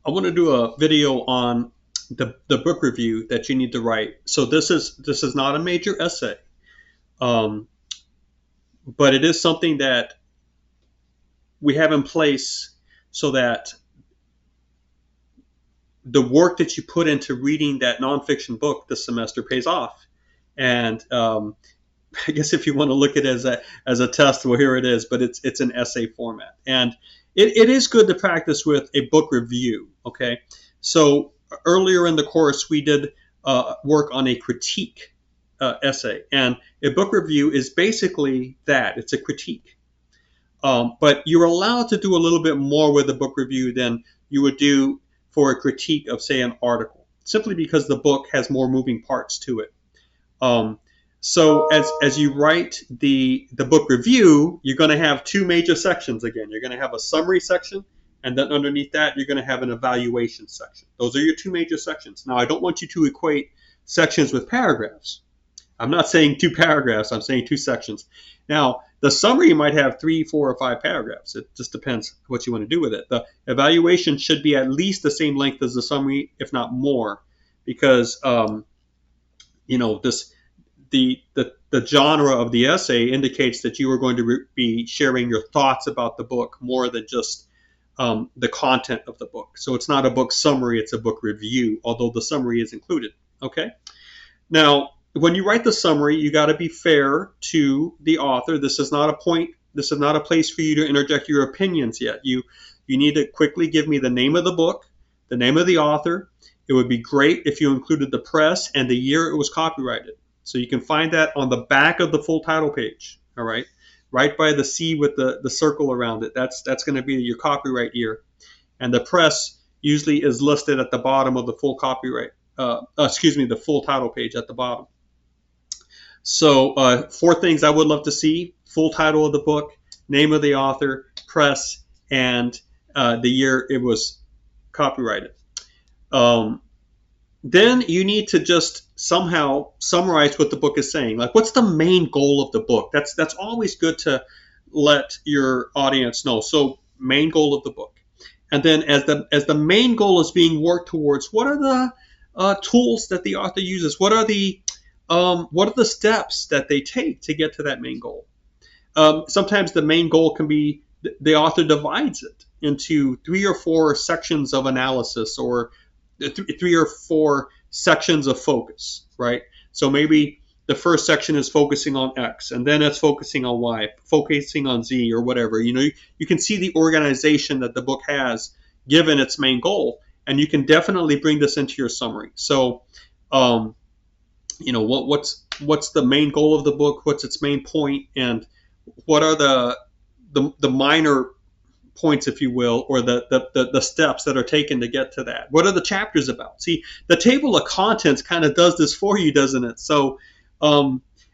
I want to do a video on the book review that you need to write. So this is not a major essay, um, but it is something that we have in place so that the work that you put into reading that nonfiction book this semester pays off. And I guess if you want to look at it as a test, well, here it is. But it's an essay format, and it is good to practice with a book review. Okay, so earlier in the course we did work on a critique essay, and a book review is basically that. It's a critique, but you're allowed to do a little bit more with a book review than you would do for a critique of, say, an article, simply because the book has more moving parts to it. Um, so as you write the book review, you're going to have two major sections again. You're going to have a summary section, and then underneath that, you're going to have an evaluation section. Those are your two major sections. Now, I don't want you to equate sections with paragraphs. I'm not saying two paragraphs. I'm saying two sections. Now, the summary might have 3, 4, or 5 paragraphs. It just depends what you want to do with it. The evaluation should be at least the same length as the summary, if not more, because this the genre of the essay indicates that you are going to be sharing your thoughts about the book more than just the content of the book. So it's not a book summary, it's a book review, although the summary is included. Okay. Now, when you write the summary, you got to be fair to the author. This is not a place for you to interject your opinions yet. You need to quickly give me the name of the book, the name of the author. It would be great if you included the press and the year it was copyrighted. So you can find that on the back of the full title page. All right, right by the C with the circle around it. That's going to be your copyright year, and the press usually is listed at the bottom of the full copyright. The full title page at the bottom. So 4 things I would love to see: full title of the book, name of the author, press, and the year it was copyrighted. Then you need to just somehow summarize what the book is saying. Like, what's the main goal of the book? That's always good to let your audience know. So, main goal of the book. And then as the main goal is being worked towards, what are the tools that the author uses? What are the steps that they take to get to that main goal? Sometimes the main goal can be the author divides it into 3 or 4 sections of analysis, or 3 or 4 sections of focus, right? So maybe the first section is focusing on X, and then it's focusing on Y, focusing on Z, or whatever. You can see the organization that the book has given its main goal, and you can definitely bring this into your summary. So, what's the main goal of the book? What's its main point? And what are the minor points, if you will, or the steps that are taken to get to that? What are the chapters about? See, the table of contents kind of does this for you, doesn't it? So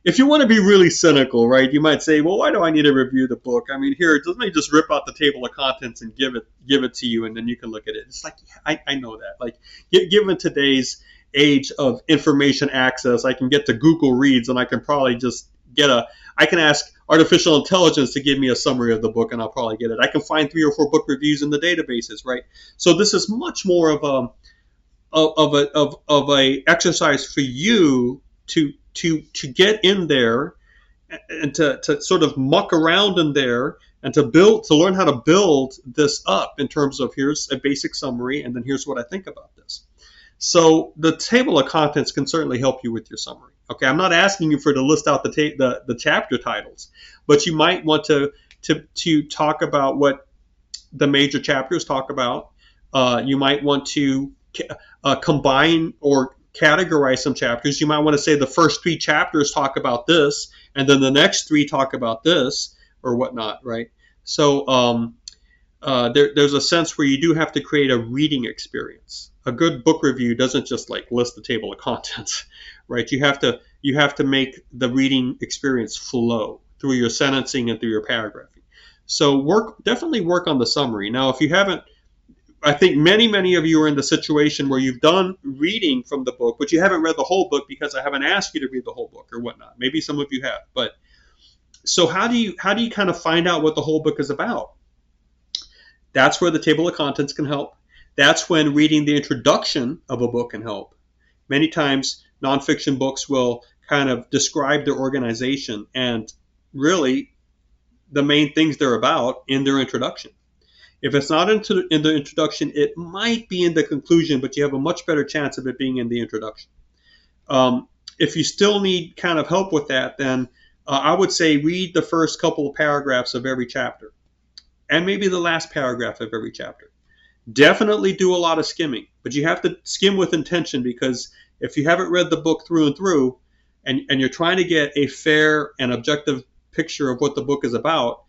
if you want to be really cynical, right, you might say, well, why do I need to review the book? I mean, here, let me just rip out the table of contents and give it to you, and then you can look at it. It's like, I know that. Like, given today's age of information access, I can get to Google Reads, and I can probably just I can ask artificial intelligence to give me a summary of the book, and I'll probably get it. I can find 3 or 4 book reviews in the databases, right? So this is much more of a exercise for you to get in there and to sort of muck around in there and to learn how to build this up in terms of, here's a basic summary, and then here's what I think about this. So the table of contents can certainly help you with your summary. Okay, I'm not asking you to list out the chapter titles, but you might want to talk about what the major chapters talk about. You might want to combine or categorize some chapters. You might want to say the first 3 chapters talk about this, and then the next 3 talk about this, or whatnot, right? So there's a sense where you do have to create a reading experience. A good book review doesn't just like list the table of contents, right? You have to make the reading experience flow through your sentencing and through your paragraphing. So definitely work on the summary. Now, if you haven't, I think many of you are in the situation where you've done reading from the book, but you haven't read the whole book because I haven't asked you to read the whole book or whatnot. Maybe some of you have, but so how do you kind of find out what the whole book is about? That's where the table of contents can help. That's when reading the introduction of a book can help. Many times, nonfiction books will kind of describe their organization and really the main things they're about in their introduction. If it's not in the introduction, it might be in the conclusion, but you have a much better chance of it being in the introduction. If you still need kind of help with that, then I would say read the first couple of paragraphs of every chapter and maybe the last paragraph of every chapter. Definitely do a lot of skimming, but you have to skim with intention, because if you haven't read the book through and through and you're trying to get a fair and objective picture of what the book is about,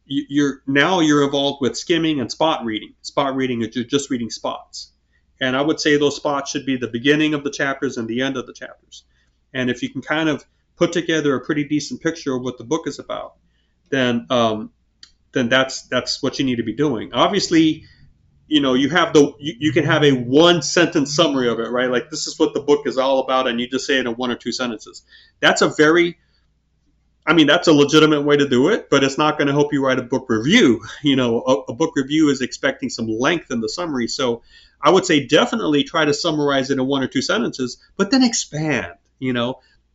you're involved with skimming and spot reading. Spot reading is you're just reading spots. And I would say those spots should be the beginning of the chapters and the end of the chapters. And if you can kind of put together a pretty decent picture of what the book is about, then that's what you need to be doing. Obviously, you can have a one sentence summary of it, right? Like, this is what the book is all about, and you just say it in 1 or 2 sentences. That's a legitimate way to do it, but it's not going to help you write a book review. A book review is expecting some length in the summary. So I would say definitely try to summarize it in 1 or 2 sentences, but then expand.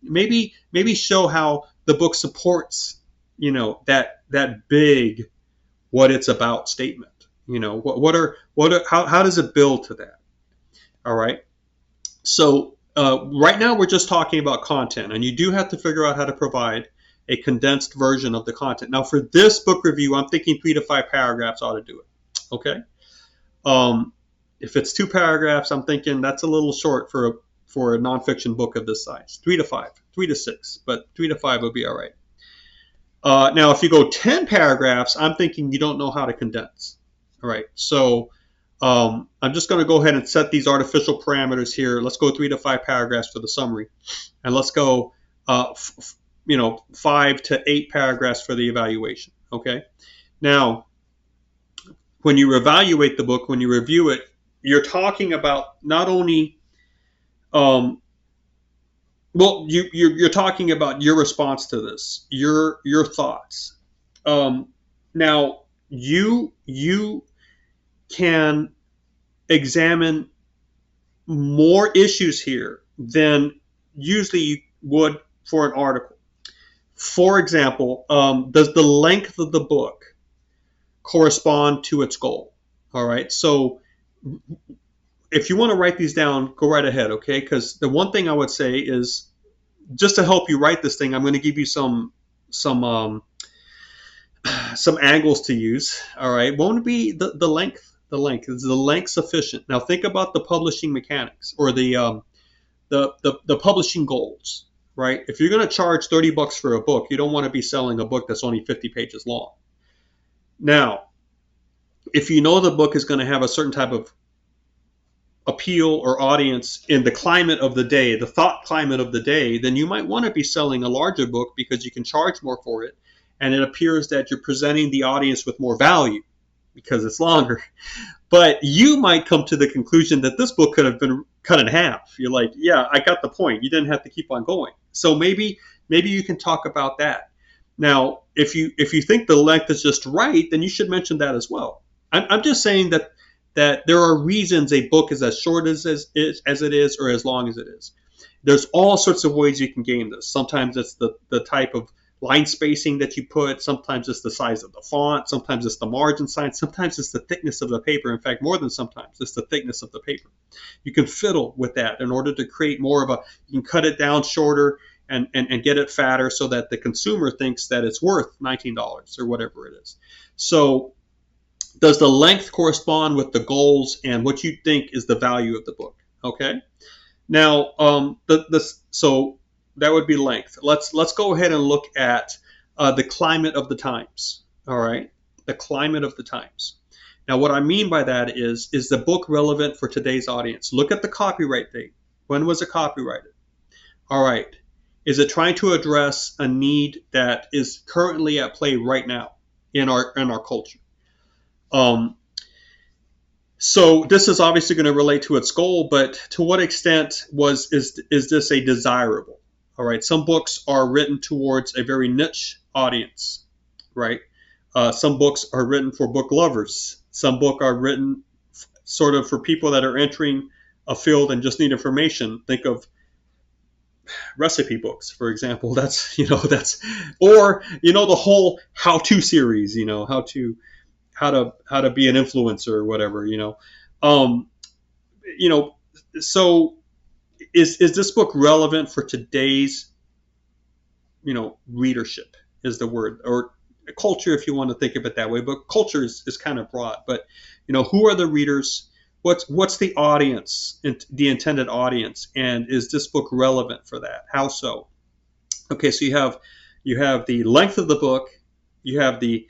Maybe show how the book supports, that big what it's about statement. How does it build to that? All right. So right now we're just talking about content, and you do have to figure out how to provide a condensed version of the content. Now, for this book review, I'm thinking 3 to 5 paragraphs ought to do it. Okay. If it's 2 paragraphs, I'm thinking that's a little short for a nonfiction book of this size. 3 to 5, 3 to 6, but 3 to 5 would be all right. Now, if you go 10 paragraphs, I'm thinking you don't know how to condense. All right. So I'm just going to go ahead and set these artificial parameters here. Let's go 3 to 5 paragraphs for the summary, and let's go 5 to 8 paragraphs for the evaluation. Okay. Now, when you evaluate the book, when you review it, you're talking about not only, you're talking about your response to this, your thoughts. Now, you can examine more issues here than usually you would for an article. For example, does the length of the book correspond to its goal? All right. So if you want to write these down, go right ahead, okay? Because the one thing I would say is, just to help you write this thing, I'm going to give you some angles to use. All right. Won't be the length. The length is the length sufficient. Now think about the publishing mechanics, or the publishing goals, right? If you're going to charge $30 for a book, you don't want to be selling a book that's only 50 pages long. Now, if you know the book is going to have a certain type of appeal or audience in the climate of the day, the thought climate of the day, then you might want to be selling a larger book because you can charge more for it, and it appears that you're presenting the audience with more value because it's longer. But you might come to the conclusion that this book could have been cut in half. You're like, yeah, I got the point. You didn't have to keep on going. So maybe you can talk about that. Now, if you think the length is just right, then you should mention that as well. I'm just saying that there are reasons a book is as short as it is or as long as it is. There's all sorts of ways you can game this. Sometimes it's the type of line spacing that you put. Sometimes it's the size of the font. Sometimes it's the margin size. Sometimes it's the thickness of the paper. In fact, more than sometimes, it's the thickness of the paper. You can fiddle with that in order to create more of you can cut it down shorter and get it fatter so that the consumer thinks that it's worth $19 or whatever it is. So does the length correspond with the goals and what you think is the value of the book? Okay. Now, so that would be length. Let's go ahead and look at the climate of the times. All right, the climate of the times. Now, what I mean by that is the book relevant for today's audience? Look at the copyright date. When was it copyrighted? All right. Is it trying to address a need that is currently at play right now in our culture? So this is obviously going to relate to its goal, but to what extent is this a desirable? All right, some books are written towards a very niche audience, right? Some books are written for book lovers. Some books are written sort of for people that are entering a field and just need information, think of recipe books, for example. That's or the whole how-to series. How to be an influencer or whatever. Um, you know, so is this book relevant for today's readership is the word, or culture if you want to think of it that way, but culture is kind of broad. But who are the readers? What's the audience, the intended audience, and is this book relevant for that? How so? Okay, so you have the length of the book, you have the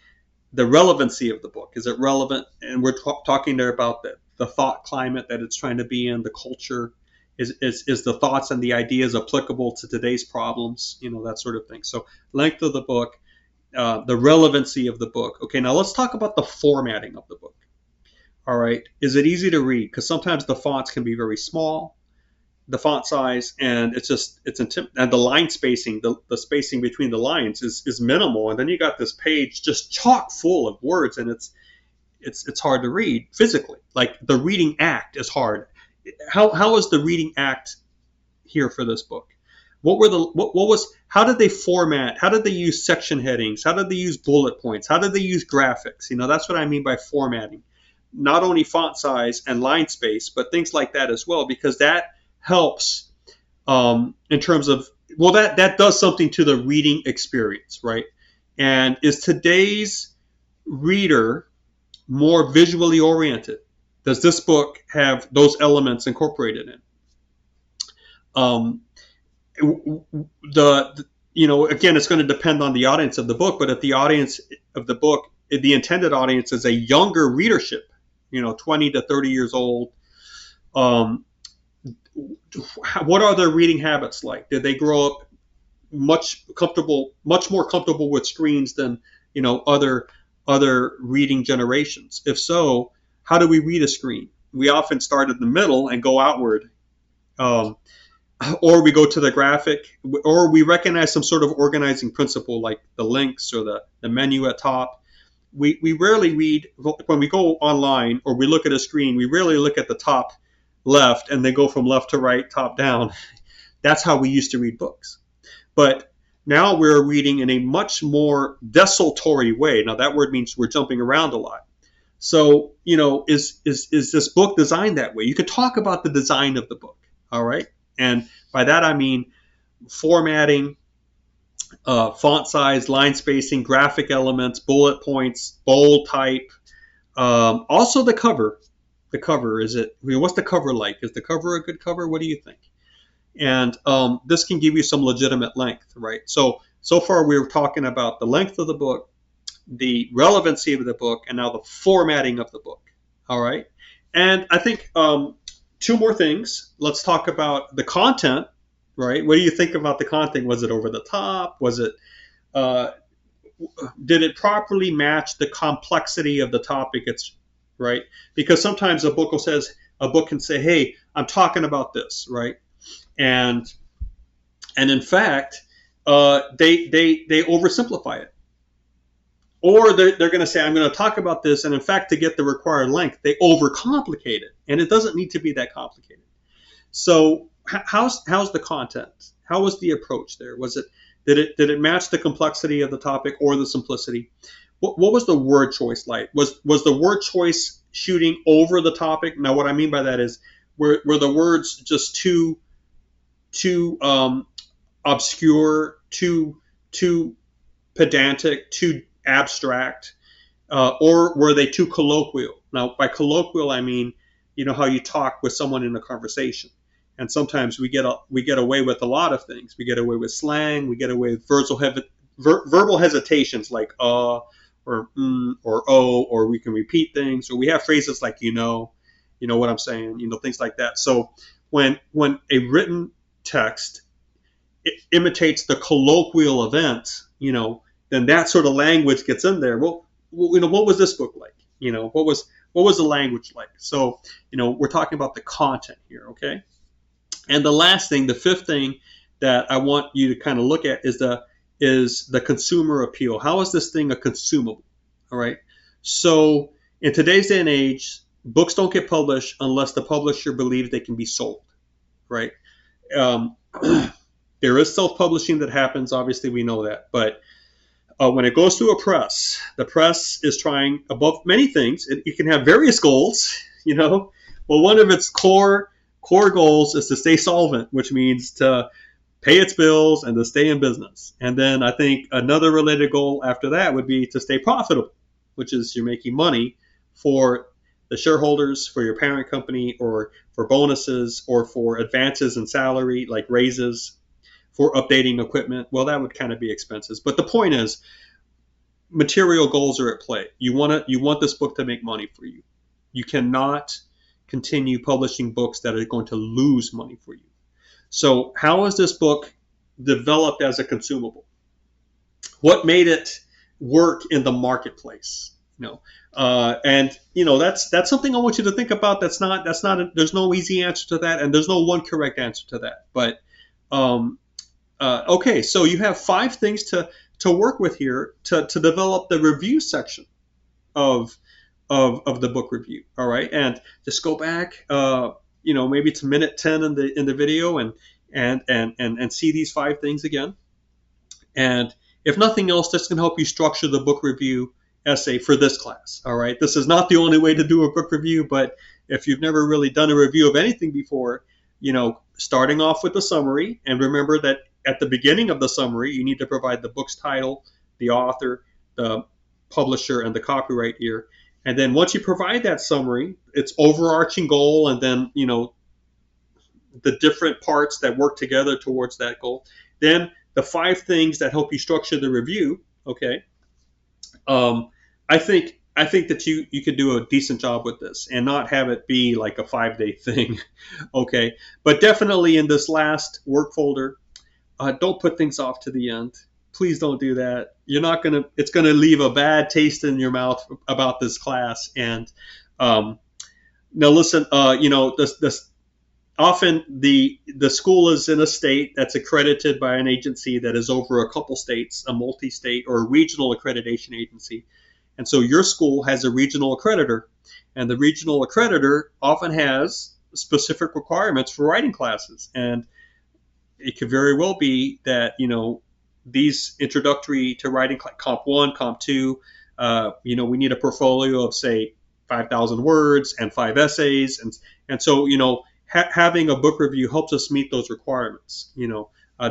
relevancy of the book. Is it relevant? And we're talking there about the thought climate that it's trying to be in, the culture. Is the thoughts and the ideas applicable to today's problems? That sort of thing. So length of the book, the relevancy of the book. Okay, now let's talk about the formatting of the book. All right, is it easy to read? Because sometimes the fonts can be very small, the font size, and and the line spacing, the spacing between the lines is minimal, and then you got this page just chock full of words, and it's hard to read physically. Like the reading act is hard. How was the reading act here for this book? How did they format? How did they use section headings? How did they use bullet points? How did they use graphics? That's what I mean by formatting. Not only font size and line space, but things like that as well, because that helps in terms of, that does something to the reading experience, right? And is today's reader more visually oriented? Does this book have those elements incorporated in? Again, it's going to depend on the audience of the book, but if the audience of the book, the intended audience is a younger readership, 20 to 30 years old, what are their reading habits like? Did they grow up much more comfortable with screens than other reading generations? If so, how do we read a screen? We often start in the middle and go outward, or we go to the graphic, or we recognize some sort of organizing principle like the links or the menu at top. We rarely read when we go online or we look at a screen. We rarely look at the top left and they go from left to right, top down. That's how we used to read books. But now we're reading in a much more desultory way. Now that word means we're jumping around a lot. So, is this book designed that way? You could talk about the design of the book, all right? And by that I mean formatting, font size, line spacing, graphic elements, bullet points, bold type. Also the cover. The cover, what's the cover like? Is the cover a good cover? What do you think? And this can give you some legitimate length, right? So far we were talking about the length of the book, the relevancy of the book, and now the formatting of the book. All right. And I think two more things. Let's talk about the content, right? What do you think about the content? Was it over the top? Was it, did it properly match the complexity of the topic? It's right. Because sometimes a book can say, hey, I'm talking about this, right? And in fact, they oversimplify it. Or they're going to say, I'm going to talk about this, and in fact, to get the required length, they overcomplicate it, and it doesn't need to be that complicated. So, how's the content? How was the approach there? Did it match the complexity of the topic or the simplicity? What was the word choice like? Was the word choice shooting over the topic? Now, what I mean by that is, were the words just too obscure, too pedantic, too abstract, or were they too colloquial? Now, by colloquial, I mean, how you talk with someone in a conversation. And sometimes we get away with a lot of things. We get away with slang. We get away with verbal hesitations like or or oh, or we can repeat things, or we have phrases like you know what I'm saying, things like that. So when a written text imitates the colloquial event, then that sort of language gets in there. Well, what was this book like? What was the language like? So, we're talking about the content here, okay? And the last thing, the fifth thing that I want you to kind of look at is the consumer appeal. How is this thing a consumable? All right. So in today's day and age, books don't get published unless the publisher believes they can be sold, right? Um, there is self-publishing that happens. Obviously, we know that, but when it goes to a press, the press is trying above many things. It can have various goals, you know. Well, one of its core goals is to stay solvent, which means to pay its bills and to stay in business. And then I think another related goal after that would be to stay profitable, which is you're making money for the shareholders, for your parent company, or for bonuses, or for advances in salary, like raises, for updating equipment. Well, that would kind of be expenses. But the point is, material goals are at play. You want this book to make money for you. You cannot continue publishing books that are going to lose money for you. So how is this book developed as a consumable? What made it work in the marketplace? And that's something I want you to think about. There's no easy answer to that, and there's no one correct answer to that. But okay, so you have 5 things to work with here to develop the review section of the book review. All right, and just go back, maybe to minute 10 in the video, and see these 5 things again. And if nothing else, this can help you structure the book review essay for this class. All right, this is not the only way to do a book review, but if you've never really done a review of anything before, starting off with the summary, and remember that at the beginning of the summary, you need to provide the book's title, the author, the publisher, and the copyright year. And then once you provide that summary, its overarching goal, and then, the different parts that work together towards that goal. Then the 5 things that help you structure the review. Okay. I think that you could do a decent job with this and not have it be like a 5-day thing. Okay. But definitely in this last work folder, don't put things off to the end. Please don't do that. It's going to leave a bad taste in your mouth about this class. And now listen, often the school is in a state that's accredited by an agency that is over a couple states, a multi-state or a regional accreditation agency. And so your school has a regional accreditor, and the regional accreditor often has specific requirements for writing classes. And it could very well be that, these introductory to writing, Comp 1, Comp 2, we need a portfolio of, say, 5,000 words and 5 essays. And so, having a book review helps us meet those requirements. I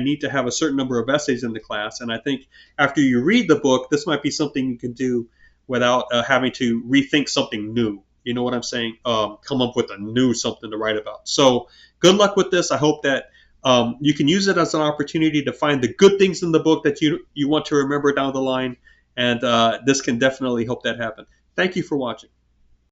need to have a certain number of essays in the class. And I think after you read the book, this might be something you can do without having to rethink something new. You know what I'm saying? Come up with a new something to write about. So good luck with this. I hope that you can use it as an opportunity to find the good things in the book that you want to remember down the line. And this can definitely help that happen. Thank you for watching.